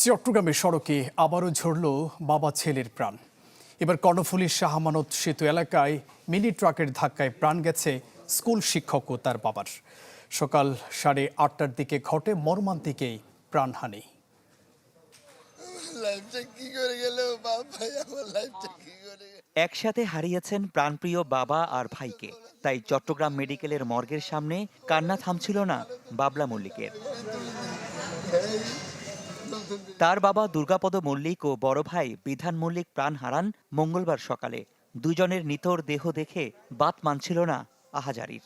চট্টগ্রামের সড়কে আবারও ঝরল বাবা ছেলের প্রাণ। এবার কর্ণফুলীর শাহ আমানত সেতু এলাকায় মিনি ট্রাকের ধাক্কায় প্রাণ গেছে স্কুল শিক্ষক ও তার বাবার। সকাল 8:30টার দিকে ঘটে মর্মান্তিক এই প্রাণহানি। একসাথে হারিয়েছেন প্রাণপ্রিয় বাবা আর ভাইকে, তাই চট্টগ্রাম মেডিকেলের মর্গের সামনে কান্না থামছিল না বাবলা মল্লিকের। তার বাবা দুর্গাপদ মল্লিক ও বড় ভাই বিধান মল্লিক প্রাণ হারান মঙ্গলবার সকালে। দুজনের নিথর দেহ দেখে বাত মানছিল না আহাজারির।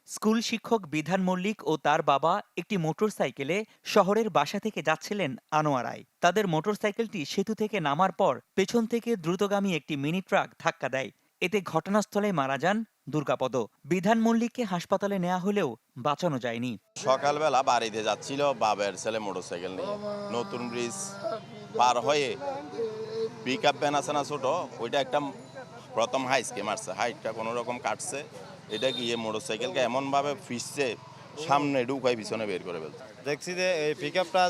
স্কুল শিক্ষক বিধান মল্লিক ও তার বাবা একটি মোটরসাইকেলে শহরের বাসা থেকে যাচ্ছিলেন আনোয়ারায়। তাদের মোটরসাইকেলটি সেতু থেকে নামার পর পেছন থেকে দ্রুতগামী একটি মিনি ট্রাক ধাক্কা দেয়। এতে ঘটনাস্থলে মারা যান দুর্গাপদ। বিধান মল্লিককে হাসপাতালে নেওয়া হলেও বাঁচানো যায়নি। সকালবেলা বাড়িতে যাচ্ছিল বাবার ছেলে মোটরসাইকেল নিয়ে, নতুন ব্রিজ পার হয়ে পিক আপ ভ্যান আছে না ছোট, ওইটা একটা প্রথম হাইসকে মারছে, হাইটটা কোনো রকম কাটছে, এটা গিয়ে মোটরসাইকেলকে এমনভাবে ফিসছে সামনে ঢুকাই পিছনে বের করে ফেলছে। দেখছি যে এই পিক আপটা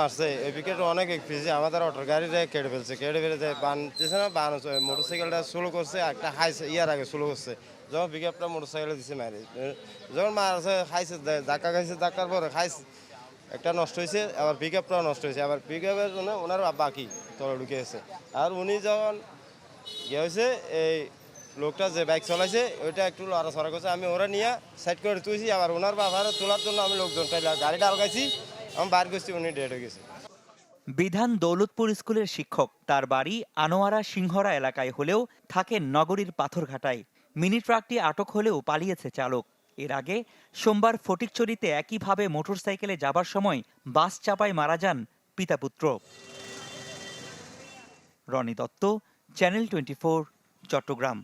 মারছে, এই পিক আপটা অনেক ফিসে আমাদের অটোর গাড়িটা কেটে ফেলছে বানতেছে না, মোটরসাইকেলটা স্লো করছে, একটা হাইসে ইয়ার আগে স্লো করছে। যখন পিক আপটা মোটরসাইকেলে দিচ্ছে মারি, যখন মারছে খাইছে, ধাক্কা খাইছে, ধাক্কার পরে খাইছে একটা নষ্ট হয়েছে, আবার পিক আপটাও নষ্ট হয়েছে, আবার পিক আপের জন্য ওনার বাকি তলে ঢুকে গেছে। আর উনি যখন ইয়ে হয়েছে, এই লোকটা যে বাইক চালাইছে ওইটা একটু লড়াছড়া করছে, আমি ওরা নিয়ে সাইড করে তুলছি, আবার ওনার বাবার তোলার জন্য আমি লোকজন গাড়িটা আলগাইছি, আমি বাইর করছি, উনি ডেড হয়ে গেছে। বিধান দৌলতপুর স্কুলের শিক্ষক, তার বাড়ি আনোয়ারা সিংহরা এলাকায় হলেও থাকেন নগরীর পাথরঘাটায়। মিনি ট্রাকটি আটক হলেও পালিয়েছে চালক। এর আগে সোমবার ফটিকছড়িতে একইভাবে মোটরসাইকেলে যাবার সময় বাস চাপায় মারা যান পিতা পুত্র। রনি দত্ত, চ্যানেল 24, চট্টগ্রাম।